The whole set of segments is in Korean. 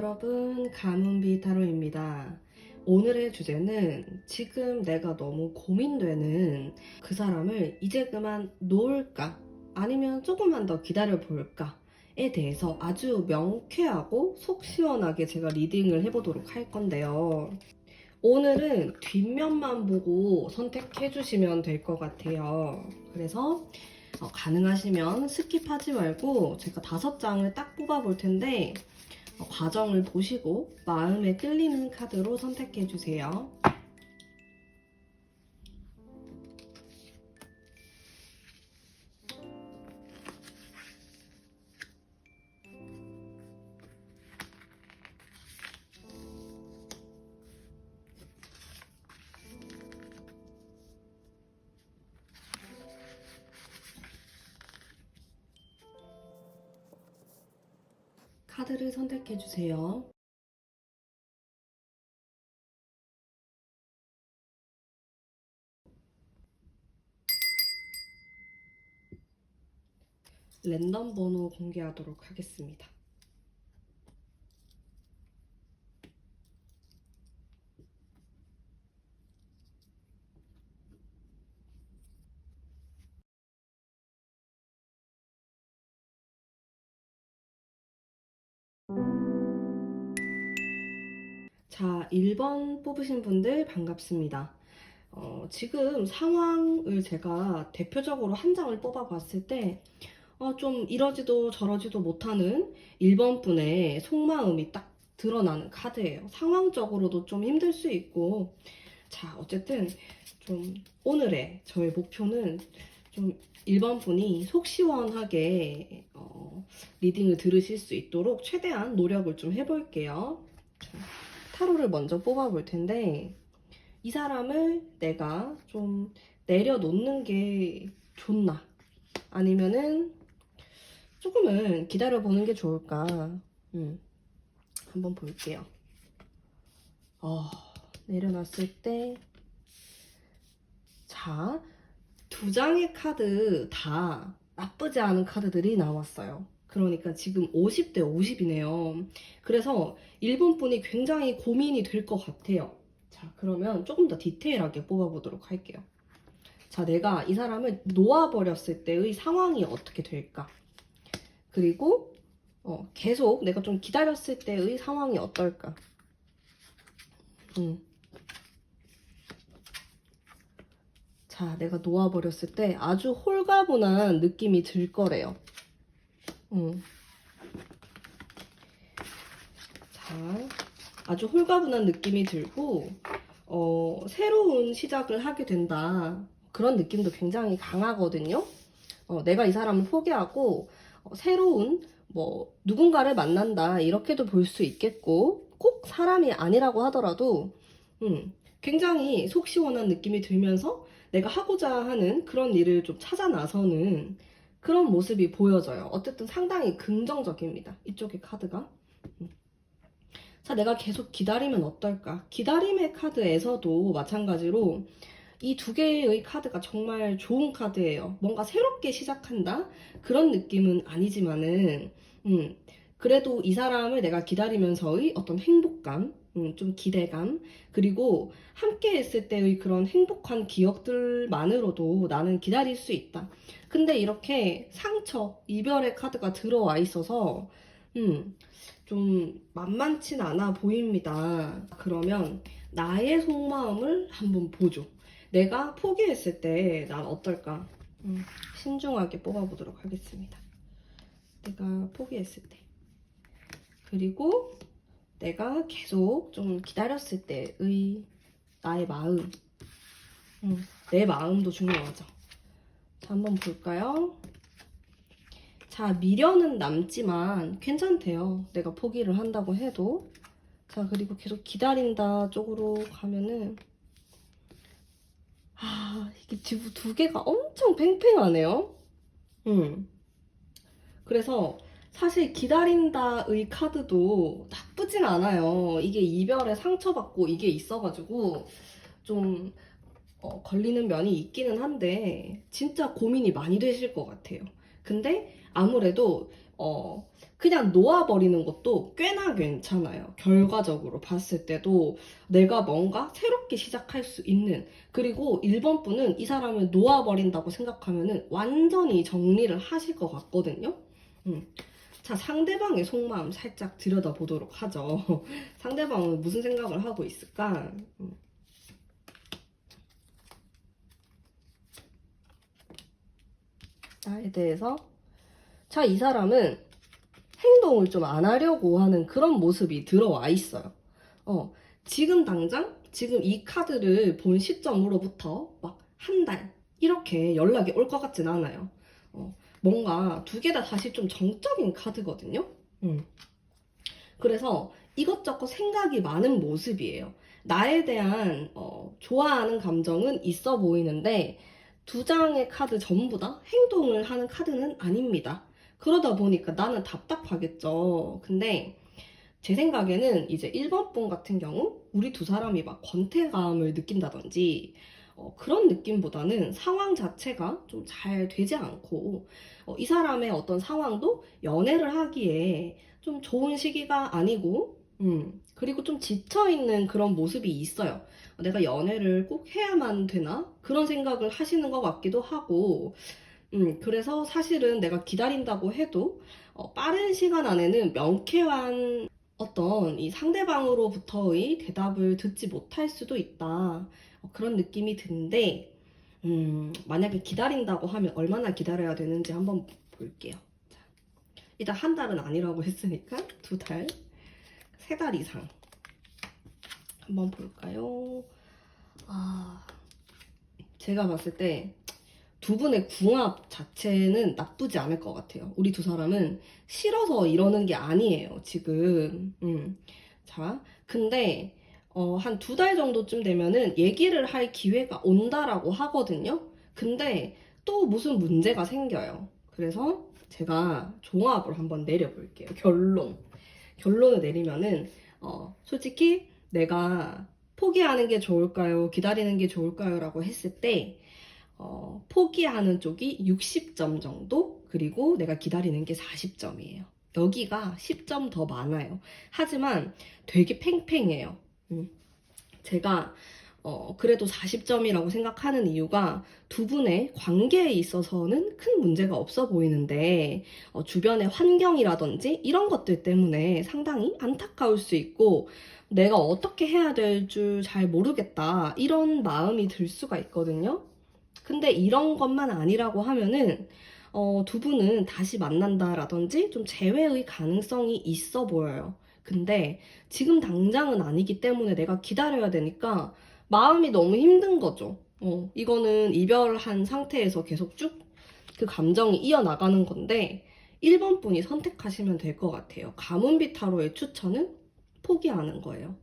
여러분, 가문비 타로입니다. 오늘의 주제는 지금 내가 너무 고민되는 그 사람을 이제 그만 놓을까? 아니면 조금만 더 기다려 볼까?에 대해서 아주 명쾌하고 속 시원하게 제가 리딩을 해보도록 할 건데요. 오늘은 뒷면만 보고 선택해 주시면 될 것 같아요. 그래서 가능하시면 스킵하지 말고 제가 5장을 딱 뽑아 볼 텐데 과정을 보시고 마음에 끌리는 카드로 선택해 주세요. 카드를 선택해 주세요. 랜덤 번호 공개하도록 하겠습니다. 자, 1번 뽑으신 분들 반갑습니다. 지금 상황을 제가 대표적으로 한 장을 뽑아봤을 때 좀 이러지도 저러지도 못하는 1번 분의 속마음이 딱 드러나는 카드예요. 상황적으로도 좀 힘들 수 있고, 자, 어쨌든 좀 오늘의 저의 목표는 좀 1번 분이 속 시원하게 리딩을 들으실 수 있도록 최대한 노력을 좀 해볼게요. 자, 타로를 먼저 뽑아볼 텐데, 이 사람을 내가 좀 내려놓는 게 좋나? 아니면은 조금은 기다려보는 게 좋을까? 한번 볼게요. 내려놨을 때, 자, 2장의 카드 다 나쁘지 않은 카드들이 나왔어요. 그러니까 지금 50대 50이네요. 그래서 일본 분이 굉장히 고민이 될 것 같아요. 자, 그러면 조금 더 디테일하게 뽑아보도록 할게요. 자, 내가 이 사람을 놓아버렸을 때의 상황이 어떻게 될까? 그리고 계속 내가 좀 기다렸을 때의 상황이 어떨까? 자, 내가 놓아버렸을 때 아주 홀가분한 느낌이 들 거래요. 자, 아주 홀가분한 느낌이 들고 새로운 시작을 하게 된다. 그런 느낌도 굉장히 강하거든요. 내가 이 사람을 포기하고 새로운 누군가를 만난다 이렇게도 볼 수 있겠고, 꼭 사람이 아니라고 하더라도 굉장히 속 시원한 느낌이 들면서 내가 하고자 하는 그런 일을 좀 찾아 나서는 그런 모습이 보여져요. 어쨌든 상당히 긍정적입니다. 이쪽의 카드가. 자, 내가 계속 기다리면 어떨까? 기다림의 카드에서도 마찬가지로 이 2개의 카드가 정말 좋은 카드예요. 뭔가 새롭게 시작한다? 그런 느낌은 아니지만은, 그래도 이 사람을 내가 기다리면서의 어떤 행복감, 좀 기대감, 그리고 함께 했을 때의 그런 행복한 기억들만으로도 나는 기다릴 수 있다. 근데 이렇게 상처, 이별의 카드가 들어와 있어서, 좀 만만치 않아 보입니다. 그러면 나의 속마음을 한번 보죠. 내가 포기했을 때 난 어떨까? 신중하게 뽑아보도록 하겠습니다. 내가 포기했을 때. 그리고 내가 계속 좀 기다렸을 때의 나의 마음. 내 마음도 중요하죠. 자, 한번 볼까요? 자, 미련은 남지만 괜찮대요. 내가 포기를 한다고 해도. 자, 그리고 계속 기다린다 쪽으로 가면은 이게 지금 2개가 엄청 팽팽하네요. 그래서 사실 기다린다의 카드도 나쁘진 않아요. 이게 이별에 상처받고 이게 있어가지고 좀 걸리는 면이 있기는 한데 진짜 고민이 많이 되실 것 같아요. 근데 아무래도 그냥 놓아버리는 것도 꽤나 괜찮아요. 결과적으로 봤을 때도 내가 뭔가 새롭게 시작할 수 있는, 그리고 1번 분은 이 사람을 놓아버린다고 생각하면은 완전히 정리를 하실 것 같거든요. 자, 상대방의 속마음 살짝 들여다보도록 하죠. 상대방은 무슨 생각을 하고 있을까? 나에 대해서. 자, 이 사람은 행동을 좀 안 하려고 하는 그런 모습이 들어와 있어요. 지금 당장, 지금 이 카드를 본 시점으로부터 막 한 달, 이렇게 연락이 올 것 같진 않아요. 뭔가 두 개 다 다시 좀 정적인 카드거든요. 그래서 이것저것 생각이 많은 모습이에요. 나에 대한 좋아하는 감정은 있어 보이는데 두 장의 카드 전부 다 행동을 하는 카드는 아닙니다. 그러다 보니까 나는 답답하겠죠. 근데 제 생각에는 이제 1번 분 같은 경우 우리 두 사람이 막 권태감을 느낀다든지 그런 느낌보다는 상황 자체가 좀 잘 되지 않고 이 사람의 어떤 상황도 연애를 하기에 좀 좋은 시기가 아니고 그리고 좀 지쳐있는 그런 모습이 있어요. 내가 연애를 꼭 해야만 되나? 그런 생각을 하시는 것 같기도 하고 그래서 사실은 내가 기다린다고 해도 빠른 시간 안에는 명쾌한 어떤 이 상대방으로부터의 대답을 듣지 못할 수도 있다. 그런 느낌이 드는데, 만약에 기다린다고 하면 얼마나 기다려야 되는지 한번 볼게요. 자, 일단 한 달은 아니라고 했으니까 두 달, 세 달 이상. 한번 볼까요? 제가 봤을 때 두 분의 궁합 자체는 나쁘지 않을 것 같아요. 우리 두 사람은 싫어서 이러는 게 아니에요, 지금. 자, 근데 한 두 달 정도쯤 되면은 얘기를 할 기회가 온다라고 하거든요. 근데 또 무슨 문제가 생겨요. 그래서 제가 종합을 한번 내려볼게요. 결론을 내리면은 솔직히 내가 포기하는 게 좋을까요? 기다리는 게 좋을까요? 라고 했을 때 포기하는 쪽이 60점 정도, 그리고 내가 기다리는 게 40점이에요. 여기가 10점 더 많아요. 하지만 되게 팽팽해요. 제가 그래도 40점이라고 생각하는 이유가 두 분의 관계에 있어서는 큰 문제가 없어 보이는데 주변의 환경이라든지 이런 것들 때문에 상당히 안타까울 수 있고 내가 어떻게 해야 될 줄 잘 모르겠다 이런 마음이 들 수가 있거든요. 근데 이런 것만 아니라고 하면은 두 분은 다시 만난다라든지 좀 재회의 가능성이 있어 보여요. 근데 지금 당장은 아니기 때문에 내가 기다려야 되니까 마음이 너무 힘든 거죠. 이거는 이별한 상태에서 계속 쭉 그 감정이 이어나가는 건데 1번 분이 선택하시면 될 것 같아요. 가문비 타로의 추천은 포기하는 거예요.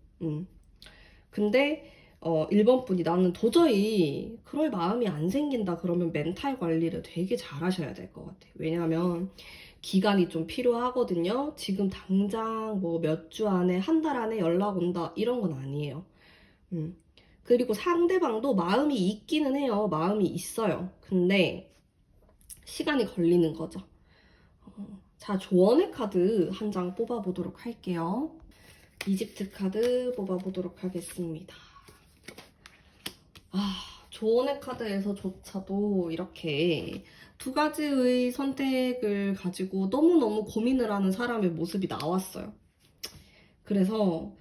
근데 1번 분이 나는 도저히 그럴 마음이 안 생긴다 그러면 멘탈 관리를 되게 잘 하셔야 될 것 같아요. 왜냐하면 기간이 좀 필요하거든요. 지금 당장 뭐 몇 주 안에 한 달 안에 연락 온다 이런 건 아니에요. 그리고 상대방도 마음이 있기는 해요. 마음이 있어요. 근데 시간이 걸리는 거죠. 자, 조언의 카드 한 장 뽑아보도록 할게요. 이집트 카드 뽑아보도록 하겠습니다. 조언의 카드에서조차도 이렇게 두 가지의 선택을 가지고 너무너무 고민을 하는 사람의 모습이 나왔어요. 그래서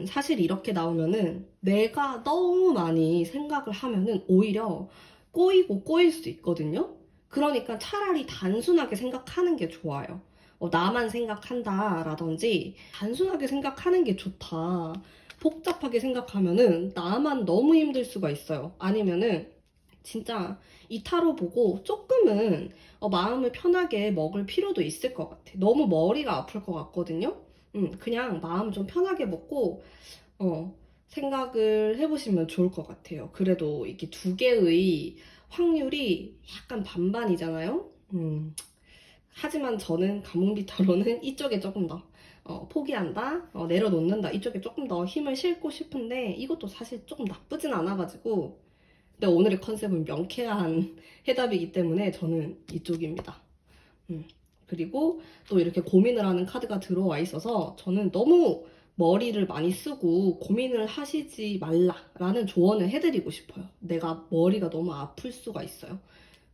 사실 이렇게 나오면은 내가 너무 많이 생각을 하면은 오히려 꼬이고 꼬일 수 있거든요. 그러니까 차라리 단순하게 생각하는 게 좋아요. 나만 생각한다 라든지 단순하게 생각하는 게 좋다. 복잡하게 생각하면은 나만 너무 힘들 수가 있어요. 아니면은 진짜 이 타로 보고 조금은 마음을 편하게 먹을 필요도 있을 것 같아. 너무 머리가 아플 것 같거든요. 그냥 마음 좀 편하게 먹고 생각을 해보시면 좋을 것 같아요. 그래도 이렇게 두 개의 확률이 약간 반반이잖아요. 하지만 저는 가문비 타로는 이쪽에 조금 더 포기한다, 내려놓는다 이쪽에 조금 더 힘을 싣고 싶은데 이것도 사실 조금 나쁘진 않아가지고 근데 오늘의 컨셉은 명쾌한 해답이기 때문에 저는 이쪽입니다. 그리고 또 이렇게 고민을 하는 카드가 들어와 있어서 저는 너무 머리를 많이 쓰고 고민을 하시지 말라라는 조언을 해드리고 싶어요. 내가 머리가 너무 아플 수가 있어요.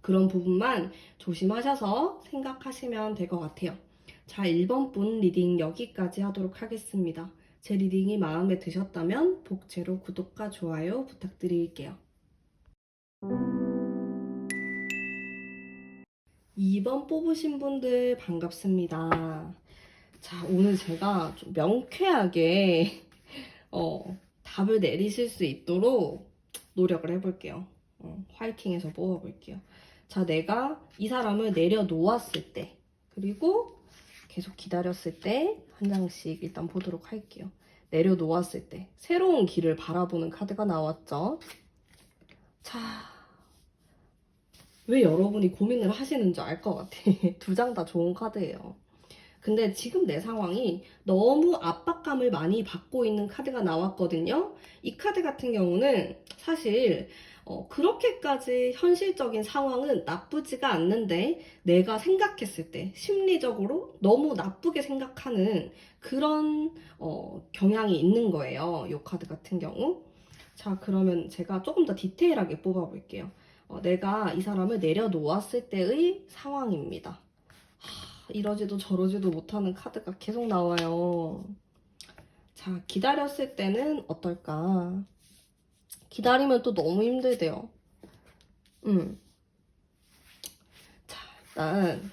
그런 부분만 조심하셔서 생각하시면 될 것 같아요. 자, 1번 분 리딩 여기까지 하도록 하겠습니다. 제 리딩이 마음에 드셨다면 복제로 구독과 좋아요 부탁드릴게요. 2번 뽑으신 분들 반갑습니다. 자, 오늘 제가 좀 명쾌하게 답을 내리실 수 있도록 노력을 해볼게요. 화이팅해서 뽑아볼게요. 자, 내가 이 사람을 내려놓았을 때, 그리고 계속 기다렸을 때 한 장씩 일단 보도록 할게요. 내려놓았을 때 새로운 길을 바라보는 카드가 나왔죠. 자, 왜 여러분이 고민을 하시는지 알 것 같아. 두 장 다 좋은 카드예요. 근데 지금 내 상황이 너무 압박감을 많이 받고 있는 카드가 나왔거든요. 이 카드 같은 경우는 사실 그렇게까지 현실적인 상황은 나쁘지가 않는데 내가 생각했을 때 심리적으로 너무 나쁘게 생각하는 그런 경향이 있는 거예요. 이 카드 같은 경우. 자, 그러면 제가 조금 더 디테일하게 뽑아볼게요. 내가 이 사람을 내려놓았을 때의 상황입니다. 이러지도 저러지도 못하는 카드가 계속 나와요. 자, 기다렸을 때는 어떨까? 기다리면 또 너무 힘들대요. 자, 일단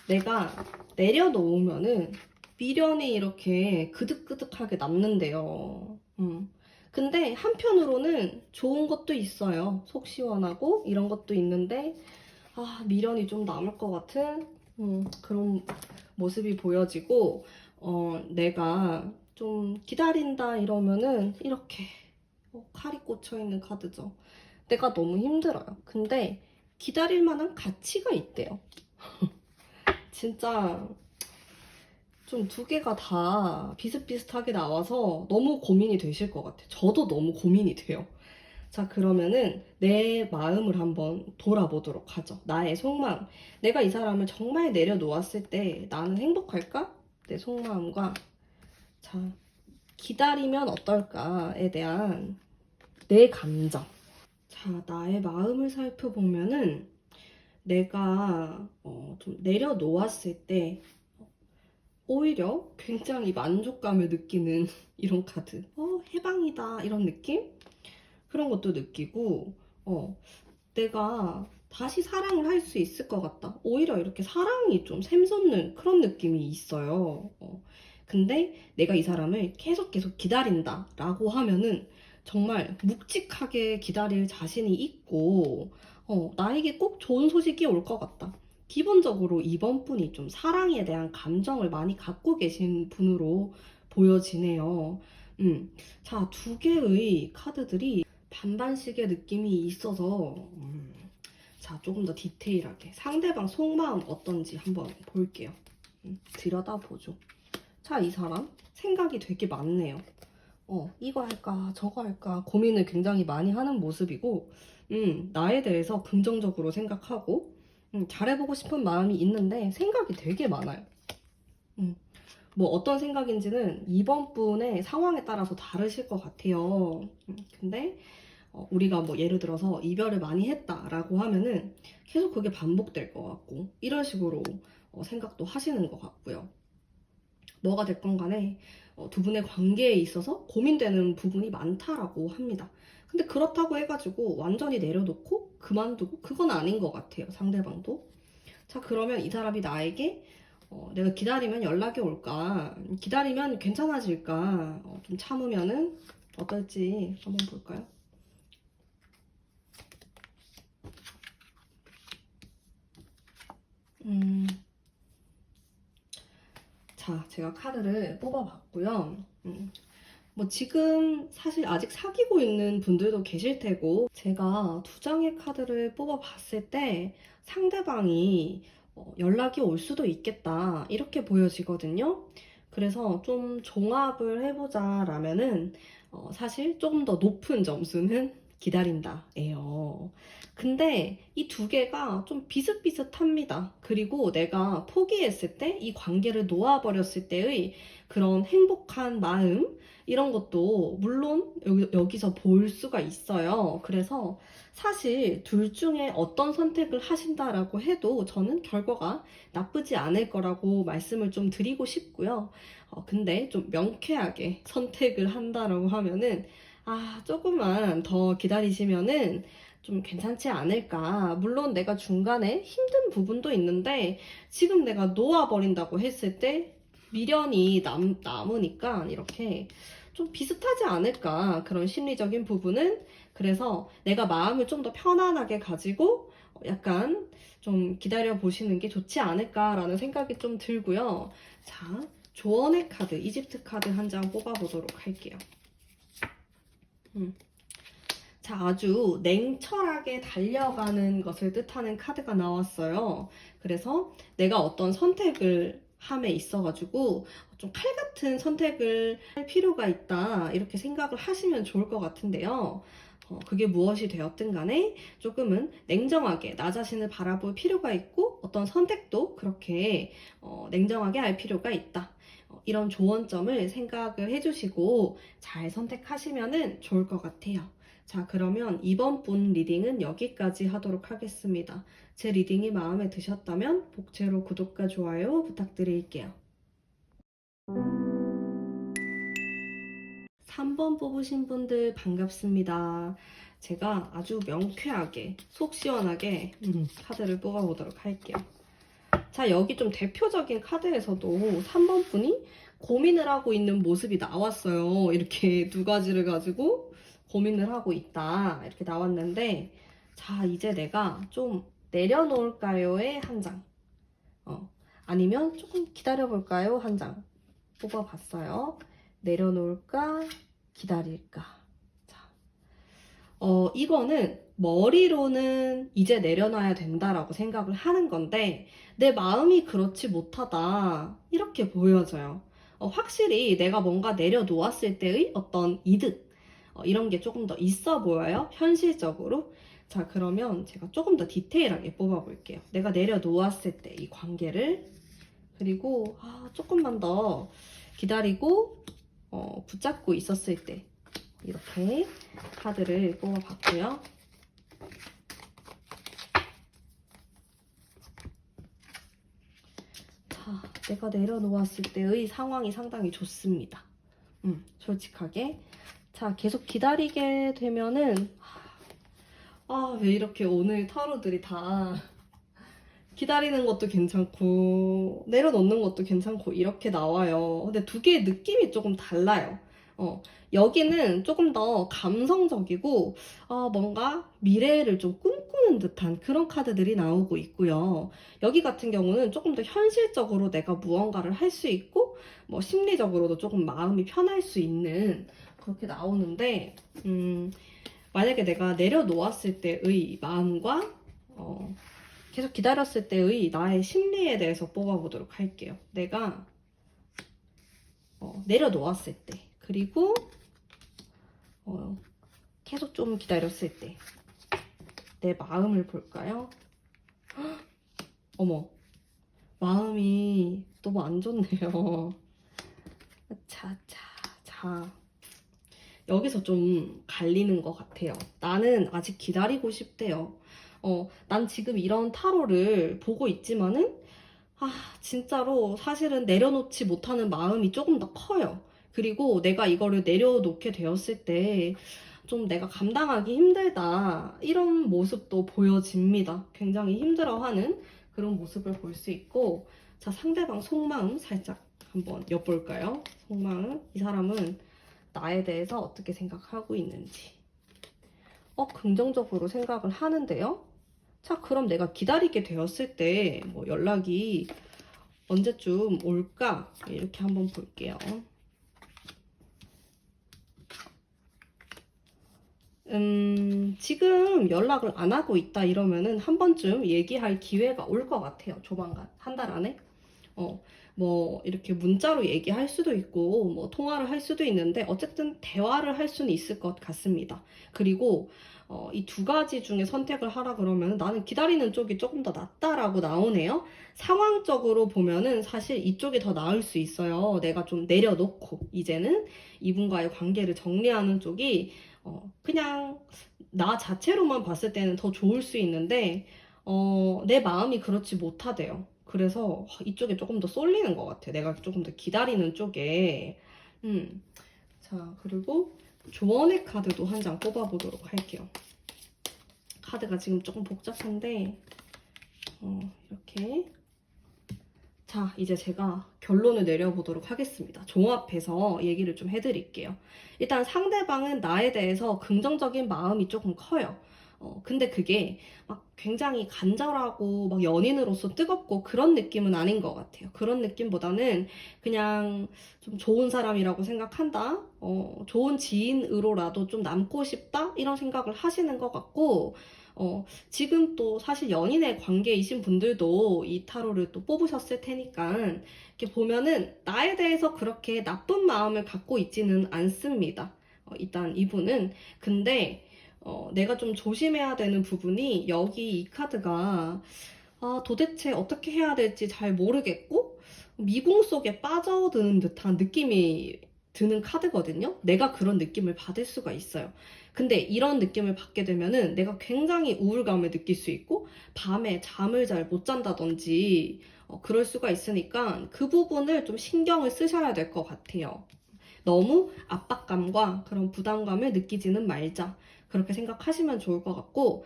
내가 내려놓으면은 미련이 이렇게 그득그득하게 남는데요. 근데 한편으로는 좋은 것도 있어요. 속 시원하고 이런 것도 있는데 미련이 좀 남을 것 같은 그런 모습이 보여지고 내가 좀 기다린다 이러면은 이렇게 칼이 꽂혀 있는 카드죠. 내가 너무 힘들어요. 근데 기다릴 만한 가치가 있대요. 진짜 좀 두 개가 다 비슷비슷하게 나와서 너무 고민이 되실 것 같아요. 저도 너무 고민이 돼요. 자, 그러면은 내 마음을 한번 돌아보도록 하죠. 나의 속마음. 내가 이 사람을 정말 내려놓았을 때 나는 행복할까? 내 속마음과 자, 기다리면 어떨까에 대한 내 감정. 자, 나의 마음을 살펴보면은 내가 좀 내려놓았을 때 오히려 굉장히 만족감을 느끼는 이런 카드. 해방이다 이런 느낌? 그런 것도 느끼고 내가 다시 사랑을 할 수 있을 것 같다. 오히려 이렇게 사랑이 좀 샘솟는 그런 느낌이 있어요. 근데 내가 이 사람을 계속 기다린다 라고 하면은 정말 묵직하게 기다릴 자신이 있고 나에게 꼭 좋은 소식이 올 것 같다. 기본적으로 이번 분이 좀 사랑에 대한 감정을 많이 갖고 계신 분으로 보여지네요. 자, 두 개의 카드들이 반반씩의 느낌이 있어서 자, 조금 더 디테일하게 상대방 속마음 어떤지 한번 볼게요. 들여다보죠. 자, 이 사람 생각이 되게 많네요. 이거 할까 저거 할까 고민을 굉장히 많이 하는 모습이고 나에 대해서 긍정적으로 생각하고 잘해보고 싶은 마음이 있는데 생각이 되게 많아요. 뭐 어떤 생각인지는 이번 분의 상황에 따라서 다르실 것 같아요. 근데 우리가 뭐 예를 들어서 이별을 많이 했다라고 하면은 계속 그게 반복될 것 같고 이런 식으로 생각도 하시는 것 같고요. 뭐가 됐건 간에 두 분의 관계에 있어서 고민되는 부분이 많다라고 합니다. 근데 그렇다고 해가지고 완전히 내려놓고 그만두고 그건 아닌 것 같아요. 상대방도. 자, 그러면 이 사람이 나에게 내가 기다리면 연락이 올까? 기다리면 괜찮아질까? 좀 참으면은 어떨지 한번 볼까요? 자, 제가 카드를 뽑아봤고요. 뭐 지금 사실 아직 사귀고 있는 분들도 계실 테고 제가 두 장의 카드를 뽑아봤을 때 상대방이 연락이 올 수도 있겠다 이렇게 보여지거든요. 그래서 좀 종합을 해보자 라면은 사실 조금 더 높은 점수는 기다린다예요. 근데 이 두 개가 좀 비슷비슷합니다. 그리고 내가 포기했을 때, 이 관계를 놓아버렸을 때의 그런 행복한 마음, 이런 것도 물론 여기서 볼 수가 있어요. 그래서 사실 둘 중에 어떤 선택을 하신다라고 해도 저는 결과가 나쁘지 않을 거라고 말씀을 좀 드리고 싶고요. 근데 좀 명쾌하게 선택을 한다라고 하면은 조금만 더 기다리시면은 좀 괜찮지 않을까. 물론 내가 중간에 힘든 부분도 있는데 지금 내가 놓아버린다고 했을 때 미련이 남으니까 이렇게 좀 비슷하지 않을까. 그런 심리적인 부분은. 그래서 내가 마음을 좀 더 편안하게 가지고 약간 좀 기다려 보시는 게 좋지 않을까라는 생각이 좀 들고요. 자, 조언의 카드, 이집트 카드 한 장 뽑아보도록 할게요. 자, 아주 냉철하게 달려가는 것을 뜻하는 카드가 나왔어요. 그래서 내가 어떤 선택을 함에 있어가지고 좀 칼 같은 선택을 할 필요가 있다, 이렇게 생각을 하시면 좋을 것 같은데요. 그게 무엇이 되었든 간에 조금은 냉정하게 나 자신을 바라볼 필요가 있고 어떤 선택도 그렇게 냉정하게 할 필요가 있다. 이런 조언점을 생각을 해주시고 잘 선택하시면 좋을 것 같아요. 자, 그러면 이번 분 리딩은 여기까지 하도록 하겠습니다. 제 리딩이 마음에 드셨다면 복채로 구독과 좋아요 부탁드릴게요. 3번 뽑으신 분들 반갑습니다. 제가 아주 명쾌하게 속 시원하게 카드를 뽑아보도록 할게요. 자, 여기 좀 대표적인 카드에서도 3번 분이 고민을 하고 있는 모습이 나왔어요. 이렇게 두 가지를 가지고 고민을 하고 있다, 이렇게 나왔는데, 자, 이제 내가 좀 내려놓을까요의 한 장, 아니면 조금 기다려볼까요 한 장 뽑아봤어요. 내려놓을까 기다릴까. 자, 이거는 머리로는 이제 내려놔야 된다라고 생각을 하는 건데 내 마음이 그렇지 못하다, 이렇게 보여져요. 확실히 내가 뭔가 내려놓았을 때의 어떤 이득, 이런 게 조금 더 있어 보여요, 현실적으로. 자, 그러면 제가 조금 더 디테일하게 뽑아볼게요. 내가 내려놓았을 때 이 관계를, 그리고 조금만 더 기다리고 붙잡고 있었을 때, 이렇게 카드를 뽑아봤고요. 자, 내가 내려놓았을 때의 상황이 상당히 좋습니다. 솔직하게. 자, 계속 기다리게 되면은 왜 이렇게 오늘 타로들이 다 기다리는 것도 괜찮고 내려놓는 것도 괜찮고 이렇게 나와요. 근데 두 개의 느낌이 조금 달라요. 여기는 조금 더 감성적이고 뭔가 미래를 좀 꿈꾸는 듯한 그런 카드들이 나오고 있고요. 여기 같은 경우는 조금 더 현실적으로 내가 무언가를 할 수 있고 뭐 심리적으로도 조금 마음이 편할 수 있는, 그렇게 나오는데 만약에 내가 내려놓았을 때의 마음과 계속 기다렸을 때의 나의 심리에 대해서 뽑아보도록 할게요. 내가 내려놓았을 때, 그리고 계속 좀 기다렸을 때 내 마음을 볼까요? 어머, 마음이 너무 안 좋네요. 자, 여기서 좀 갈리는 것 같아요. 나는 아직 기다리고 싶대요. 난 지금 이런 타로를 보고 있지만은 진짜로 사실은 내려놓지 못하는 마음이 조금 더 커요. 그리고 내가 이거를 내려놓게 되었을 때 좀 내가 감당하기 힘들다, 이런 모습도 보여집니다. 굉장히 힘들어하는 그런 모습을 볼 수 있고. 자, 상대방 속마음 살짝 한번 엿볼까요? 속마음, 이 사람은 나에 대해서 어떻게 생각하고 있는지. 긍정적으로 생각을 하는데요. 자, 그럼 내가 기다리게 되었을 때 뭐 연락이 언제쯤 올까? 이렇게 한번 볼게요. 지금 연락을 안 하고 있다 이러면은 한 번쯤 얘기할 기회가 올 것 같아요. 조만간, 한 달 안에. 뭐 이렇게 문자로 얘기할 수도 있고 뭐 통화를 할 수도 있는데 어쨌든 대화를 할 수는 있을 것 같습니다. 그리고 이 두 가지 중에 선택을 하라 그러면 나는 기다리는 쪽이 조금 더 낫다라고 나오네요. 상황적으로 보면은 사실 이쪽이 더 나을 수 있어요. 내가 좀 내려놓고 이제는 이분과의 관계를 정리하는 쪽이 그냥 나 자체로만 봤을 때는 더 좋을 수 있는데 내 마음이 그렇지 못하대요. 그래서 이쪽에 조금 더 쏠리는 것 같아. 내가 조금 더 기다리는 쪽에. 자, 그리고 조언의 카드도 한 장 뽑아보도록 할게요. 카드가 지금 조금 복잡한데, 이렇게. 자, 이제 제가 결론을 내려보도록 하겠습니다. 종합해서 얘기를 좀 해드릴게요. 일단 상대방은 나에 대해서 긍정적인 마음이 조금 커요. 근데 그게 막 굉장히 간절하고 막 연인으로서 뜨겁고 그런 느낌은 아닌 것 같아요. 그런 느낌보다는 그냥 좀 좋은 사람이라고 생각한다. 좋은 지인으로라도 좀 남고 싶다. 이런 생각을 하시는 것 같고, 지금 또 사실 연인의 관계이신 분들도 이 타로를 또 뽑으셨을 테니까 이렇게 보면은 나에 대해서 그렇게 나쁜 마음을 갖고 있지는 않습니다. 일단 이분은. 근데 내가 좀 조심해야 되는 부분이 여기 이 카드가 도대체 어떻게 해야 될지 잘 모르겠고 미궁 속에 빠져드는 듯한 느낌이 드는 카드거든요. 내가 그런 느낌을 받을 수가 있어요. 근데 이런 느낌을 받게 되면은 내가 굉장히 우울감을 느낄 수 있고 밤에 잠을 잘 못 잔다든지 그럴 수가 있으니까 그 부분을 좀 신경을 쓰셔야 될 것 같아요. 너무 압박감과 그런 부담감을 느끼지는 말자. 그렇게 생각하시면 좋을 것 같고,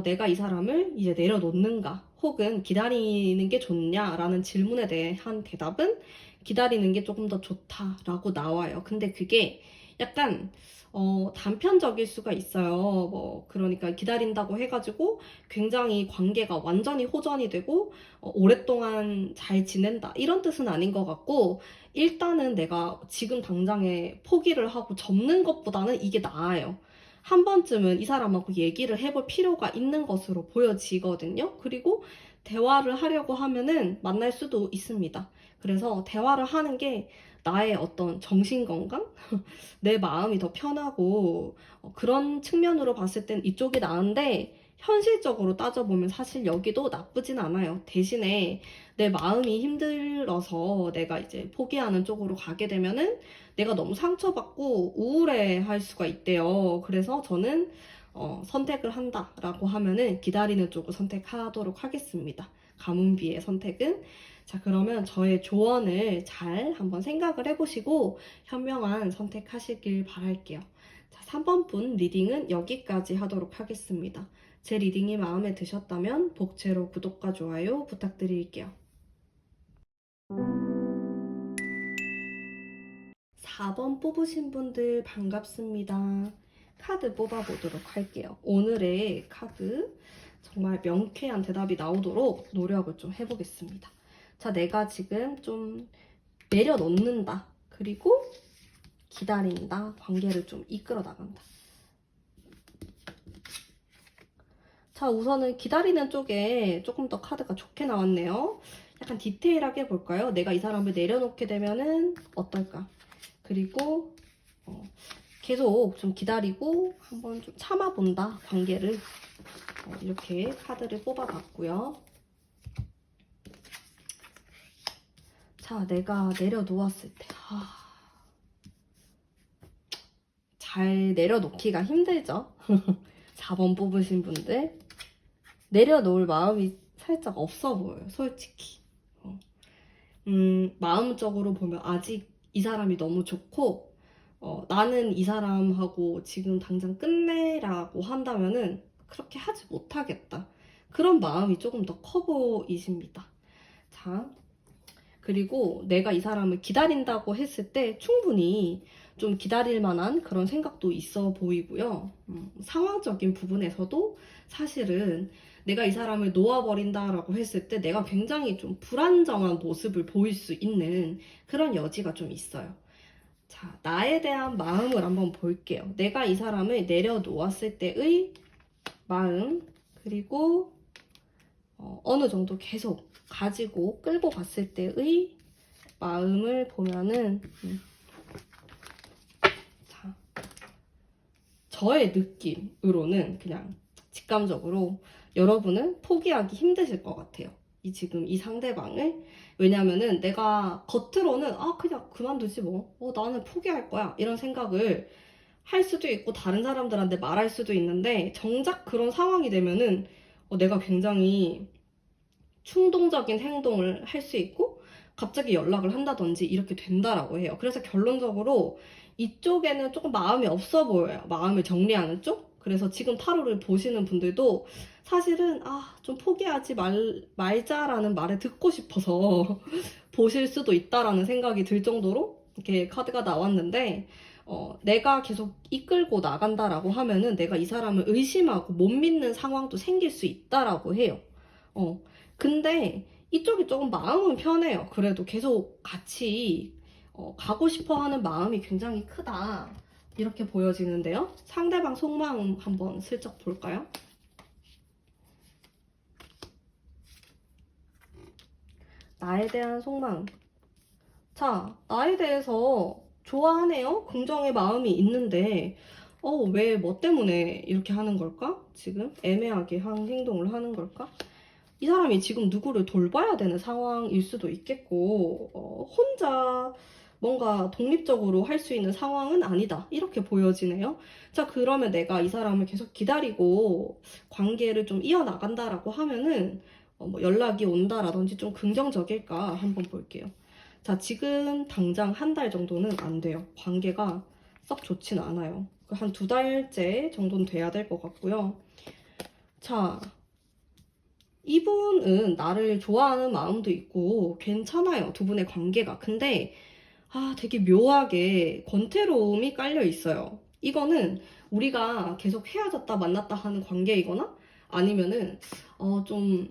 내가 이 사람을 이제 내려놓는가, 혹은 기다리는 게 좋냐라는 질문에 대한 대답은 기다리는 게 조금 더 좋다라고 나와요. 근데 그게 약간 단편적일 수가 있어요. 그러니까 기다린다고 해가지고 굉장히 관계가 완전히 호전이 되고, 오랫동안 잘 지낸다. 이런 뜻은 아닌 것 같고, 일단은 내가 지금 당장에 포기를 하고 접는 것보다는 이게 나아요. 한 번쯤은 이 사람하고 얘기를 해볼 필요가 있는 것으로 보여지거든요. 그리고 대화를 하려고 하면은 만날 수도 있습니다. 그래서 대화를 하는 게 나의 어떤 정신건강? 내 마음이 더 편하고 그런 측면으로 봤을 땐 이쪽이 나은데 현실적으로 따져보면 사실 여기도 나쁘진 않아요. 대신에 내 마음이 힘들어서 내가 이제 포기하는 쪽으로 가게 되면은 내가 너무 상처받고 우울해 할 수가 있대요. 그래서 저는 선택을 한다라고 하면은 기다리는 쪽을 선택하도록 하겠습니다. 가문비의 선택은. 자, 그러면 저의 조언을 잘 한번 생각을 해보시고 현명한 선택하시길 바랄게요. 자, 3번 분 리딩은 여기까지 하도록 하겠습니다. 제 리딩이 마음에 드셨다면 복채로 구독과 좋아요 부탁드릴게요. 4번 뽑으신 분들 반갑습니다. 카드 뽑아보도록 할게요. 오늘의 카드 정말 명쾌한 대답이 나오도록 노력을 좀 해보겠습니다. 자, 내가 지금 좀 내려놓는다. 그리고 기다린다. 관계를 좀 이끌어 나간다. 자, 우선은 기다리는 쪽에 조금 더 카드가 좋게 나왔네요. 약간 디테일하게 볼까요? 내가 이 사람을 내려놓게 되면은 어떨까? 그리고 계속 좀 기다리고 한번 좀 참아본다. 관계를. 이렇게 카드를 뽑아봤고요. 자, 내가 내려놓았을 때 잘 내려놓기가 힘들죠? 4번 뽑으신 분들 내려놓을 마음이 살짝 없어 보여요. 솔직히. 마음적으로 보면 아직 이 사람이 너무 좋고 나는 이 사람하고 지금 당장 끝내라고 한다면은 그렇게 하지 못하겠다. 그런 마음이 조금 더 커 보이십니다. 자, 그리고 내가 이 사람을 기다린다고 했을 때 충분히 좀 기다릴 만한 그런 생각도 있어 보이고요. 상황적인 부분에서도 사실은 내가 이 사람을 놓아버린다라고 했을 때 내가 굉장히 좀 불안정한 모습을 보일 수 있는 그런 여지가 좀 있어요. 자, 나에 대한 마음을 한번 볼게요. 내가 이 사람을 내려놓았을 때의 마음, 그리고 어느 정도 계속 가지고 끌고 갔을 때의 마음을 보면은 자, 저의 느낌으로는 그냥 직감적으로 여러분은 포기하기 힘드실 것 같아요. 지금 이 상대방을. 왜냐면은 내가 겉으로는 그냥 그만두지 뭐. 나는 포기할 거야. 이런 생각을 할 수도 있고 다른 사람들한테 말할 수도 있는데 정작 그런 상황이 되면은 내가 굉장히 충동적인 행동을 할 수 있고 갑자기 연락을 한다든지 이렇게 된다라고 해요. 그래서 결론적으로 이쪽에는 조금 마음이 없어 보여요. 마음을 정리하는 쪽. 그래서 지금 타로를 보시는 분들도 사실은 좀 포기하지 말자라는 말을 듣고 싶어서 보실 수도 있다라는 생각이 들 정도로 이렇게 카드가 나왔는데 내가 계속 이끌고 나간다라고 하면은 내가 이 사람을 의심하고 못 믿는 상황도 생길 수 있다라고 해요. 근데 이쪽이 조금 마음은 편해요. 그래도 계속 같이 가고 싶어 하는 마음이 굉장히 크다. 이렇게 보여지는데요. 상대방 속마음 한번 슬쩍 볼까요? 나에 대한 속마음. 자, 나에 대해서 좋아하네요. 긍정의 마음이 있는데 왜 뭐 때문에 이렇게 하는 걸까? 지금 애매하게 한 행동을 하는 걸까? 이 사람이 지금 누구를 돌봐야 되는 상황일 수도 있겠고 혼자 뭔가 독립적으로 할 수 있는 상황은 아니다. 이렇게 보여지네요. 자, 그러면 내가 이 사람을 계속 기다리고 관계를 좀 이어나간다라고 하면은 뭐 연락이 온다라든지 좀 긍정적일까 한번 볼게요. 자, 지금 당장 한 달 정도는 안 돼요. 관계가 썩 좋진 않아요. 한 2달째 정도는 돼야 될 것 같고요. 자, 이분은 나를 좋아하는 마음도 있고 괜찮아요. 두 분의 관계가. 근데 되게 묘하게 권태로움이 깔려 있어요. 이거는 우리가 계속 헤어졌다 만났다 하는 관계이거나 아니면은 좀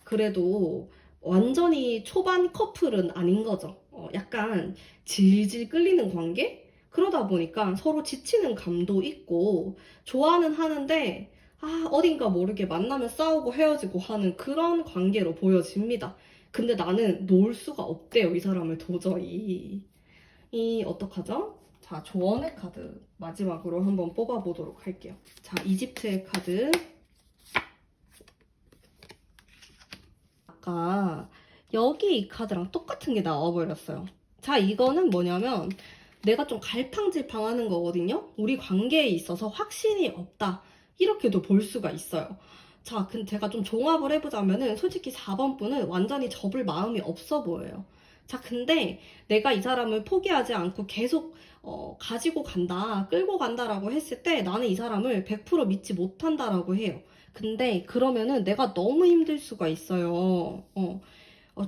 그래도 완전히 초반 커플은 아닌 거죠. 약간 질질 끌리는 관계? 그러다 보니까 서로 지치는 감도 있고 좋아는 하는데 어딘가 모르게 만나면 싸우고 헤어지고 하는 그런 관계로 보여집니다. 근데 나는 놓을 수가 없대요, 이 사람을 도저히. 어떡하죠? 자, 조언의 카드 마지막으로 한번 뽑아보도록 할게요. 자, 이집트의 카드. 아까 여기 이 카드랑 똑같은 게 나와버렸어요. 자, 이거는 뭐냐면 내가 좀 갈팡질팡하는 거거든요. 우리 관계에 있어서 확신이 없다. 이렇게도 볼 수가 있어요. 자, 근데 제가 좀 종합을 해보자면은 솔직히 4번 분은 완전히 접을 마음이 없어 보여요. 자, 근데 내가 이 사람을 포기하지 않고 계속 가지고 간다, 끌고 간다라고 했을 때 나는 이 사람을 100% 믿지 못한다라고 해요. 근데 그러면은 내가 너무 힘들 수가 있어요.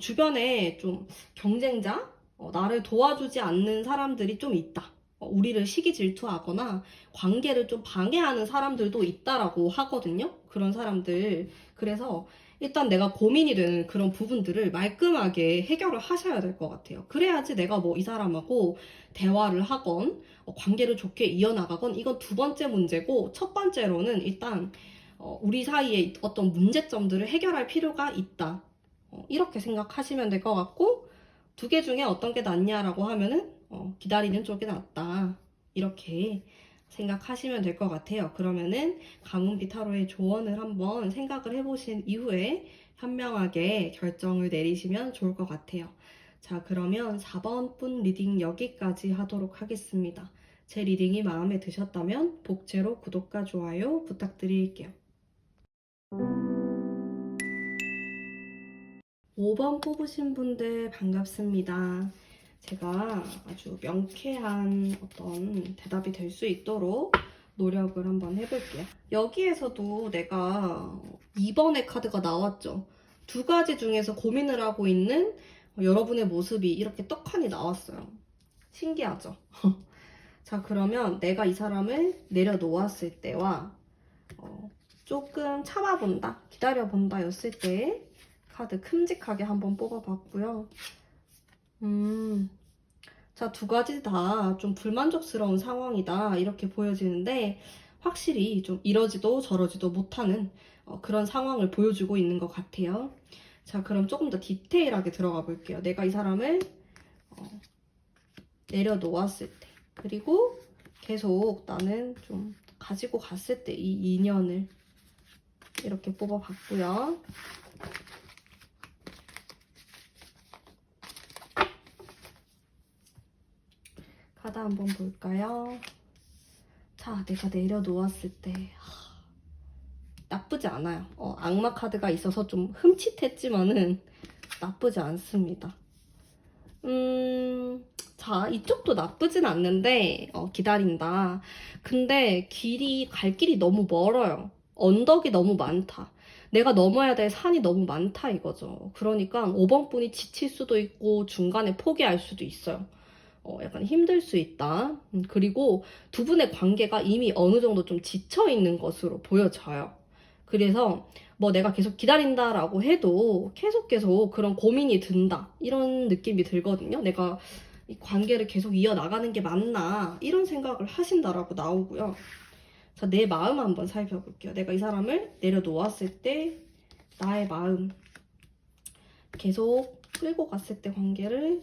주변에 좀 경쟁자, 나를 도와주지 않는 사람들이 좀 있다. 우리를 시기 질투하거나 관계를 좀 방해하는 사람들도 있다라고 하거든요. 그런 사람들. 그래서 일단 내가 고민이 되는 그런 부분들을 말끔하게 해결을 하셔야 될 것 같아요. 그래야지 내가 뭐 이 사람하고 대화를 하건 관계를 좋게 이어나가건 이건 두 번째 문제고 첫 번째로는 일단 우리 사이에 어떤 문제점들을 해결할 필요가 있다. 이렇게 생각하시면 될 것 같고 두 개 중에 어떤 게 낫냐라고 하면은 기다리는 쪽이 낫다. 이렇게 생각하시면 될 것 같아요. 그러면은 가문비 타로의 조언을 한번 생각을 해보신 이후에 현명하게 결정을 내리시면 좋을 것 같아요. 자, 그러면 4번 분 리딩 여기까지 하도록 하겠습니다. 제 리딩이 마음에 드셨다면 복제로 구독과 좋아요 부탁드릴게요. 5번 뽑으신 분들 반갑습니다. 제가 아주 명쾌한 어떤 대답이 될 수 있도록 노력을 한번 해볼게요. 여기에서도 내가 2번의 카드가 나왔죠. 두 가지 중에서 고민을 하고 있는 여러분의 모습이 이렇게 떡하니 나왔어요. 신기하죠? 자, 그러면 내가 이 사람을 내려놓았을 때와 조금 참아본다, 기다려본다 였을 때 카드 큼직하게 한번 뽑아봤고요. 자, 두 가지 다 좀 불만족스러운 상황이다 이렇게 보여지는데 확실히 좀 이러지도 저러지도 못하는 그런 상황을 보여주고 있는 것 같아요. 자, 그럼 조금 더 디테일하게 들어가 볼게요. 내가 이 사람을 내려놓았을 때, 그리고 계속 나는 좀 가지고 갔을 때 이 인연을 이렇게 뽑아봤고요. 카드 한번 볼까요? 자, 내가 내려놓았을 때 나쁘지 않아요. 악마 카드가 있어서 좀 흠칫했지만은 나쁘지 않습니다. 자, 이쪽도 나쁘진 않는데 기다린다. 근데 갈 길이 너무 멀어요. 언덕이 너무 많다. 내가 넘어야 될 산이 너무 많다 이거죠. 그러니까 5번 분이 지칠 수도 있고 중간에 포기할 수도 있어요. 약간 힘들 수 있다. 그리고 두 분의 관계가 이미 어느 정도 좀 지쳐 있는 것으로 보여져요. 그래서 뭐 내가 계속 기다린다라고 해도 계속 그런 고민이 든다. 이런 느낌이 들거든요. 내가 이 관계를 계속 이어나가는 게 맞나 이런 생각을 하신다라고 나오고요. 자, 내 마음 한번 살펴볼게요. 내가 이 사람을 내려놓았을 때 나의 마음 계속 끌고 갔을 때 관계를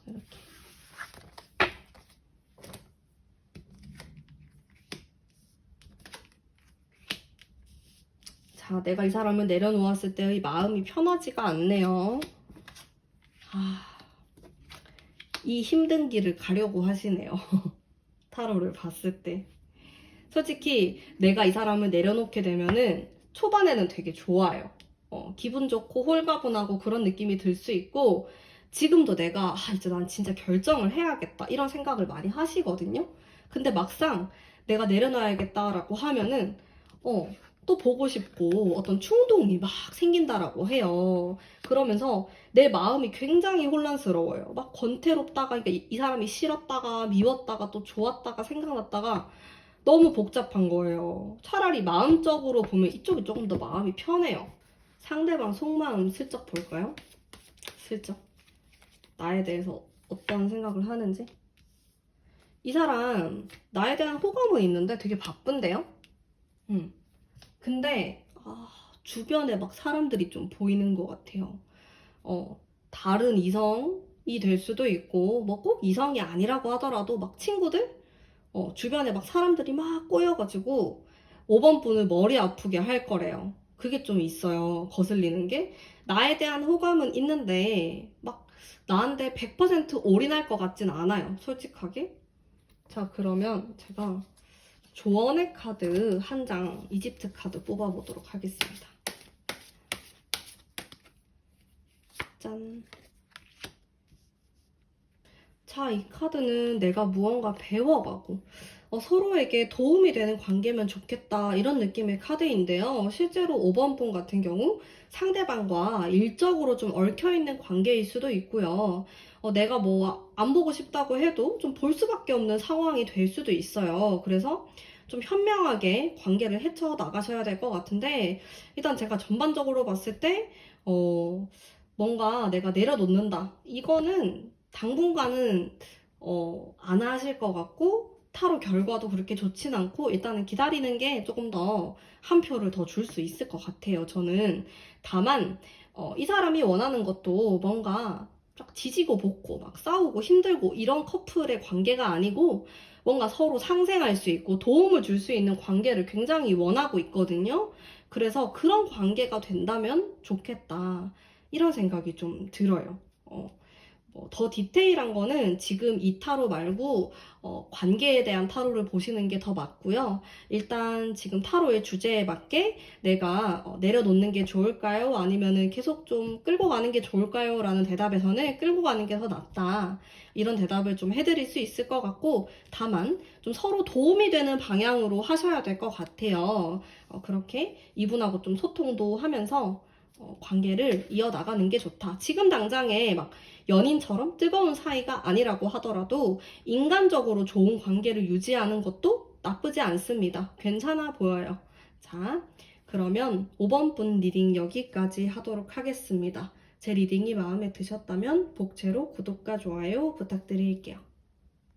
이렇게 자, 내가 이 사람을 내려놓았을 때의 마음이 편하지가 않네요. 이 힘든 길을 가려고 하시네요. 타로를 봤을 때. 솔직히 내가 이 사람을 내려놓게 되면은 초반에는 되게 좋아요. 기분 좋고 홀가분하고 그런 느낌이 들 수 있고 지금도 내가 이제 난 진짜 결정을 해야겠다 이런 생각을 많이 하시거든요. 근데 막상 내가 내려놔야겠다라고 하면은 또 보고 싶고 어떤 충동이 막 생긴다라고 해요. 그러면서 내 마음이 굉장히 혼란스러워요. 막 권태롭다가 그러니까 이 사람이 싫었다가 미웠다가 또 좋았다가 생각났다가 너무 복잡한 거예요. 차라리 마음적으로 보면 이쪽이 조금 더 마음이 편해요. 상대방 속마음 슬쩍 볼까요? 슬쩍. 나에 대해서 어떤 생각을 하는지. 이 사람 나에 대한 호감은 있는데 되게 바쁜데요? 근데 주변에 막 사람들이 좀 보이는 것 같아요. 다른 이성이 될 수도 있고 뭐 꼭 이성이 아니라고 하더라도 막 친구들? 주변에 막 사람들이 막 꼬여가지고 5번 분을 머리 아프게 할 거래요. 그게 좀 있어요. 거슬리는 게. 나에 대한 호감은 있는데 막 나한테 100% 올인할 것 같진 않아요. 솔직하게. 자, 그러면 제가 조언의 카드 한 장 이집트 카드 뽑아보도록 하겠습니다. 짠. 자, 이 카드는 내가 무언가 배워가고 서로에게 도움이 되는 관계면 좋겠다 이런 느낌의 카드인데요. 실제로 5번 분 같은 경우 상대방과 일적으로 좀 얽혀있는 관계일 수도 있고요. 내가 뭐 안 보고 싶다고 해도 좀 볼 수밖에 없는 상황이 될 수도 있어요. 그래서 좀 현명하게 관계를 헤쳐나가셔야 될 것 같은데 일단 제가 전반적으로 봤을 때 뭔가 내가 내려놓는다. 이거는 당분간은 안 하실 것 같고 타로 결과도 그렇게 좋진 않고 일단은 기다리는 게 조금 더 한 표를 더 줄 수 있을 것 같아요. 저는 다만 이 사람이 원하는 것도 뭔가 쫙 지지고 볶고 막 싸우고 힘들고 이런 커플의 관계가 아니고 뭔가 서로 상생할 수 있고 도움을 줄 수 있는 관계를 굉장히 원하고 있거든요. 그래서 그런 관계가 된다면 좋겠다. 이런 생각이 좀 들어요. 더 디테일한 거는 지금 이 타로 말고 관계에 대한 타로를 보시는 게 더 맞고요. 일단 지금 타로의 주제에 맞게 내가 내려놓는 게 좋을까요? 아니면은 계속 좀 끌고 가는 게 좋을까요? 라는 대답에서는 끌고 가는 게 더 낫다. 이런 대답을 좀 해드릴 수 있을 것 같고 다만 좀 서로 도움이 되는 방향으로 하셔야 될 것 같아요. 그렇게 이분하고 좀 소통도 하면서 관계를 이어나가는 게 좋다. 지금 당장에 막 연인처럼 뜨거운 사이가 아니라고 하더라도 인간적으로 좋은 관계를 유지하는 것도 나쁘지 않습니다. 괜찮아 보여요. 자, 그러면 5번 분 리딩 여기까지 하도록 하겠습니다. 제 리딩이 마음에 드셨다면 복채로 구독과 좋아요 부탁드릴게요.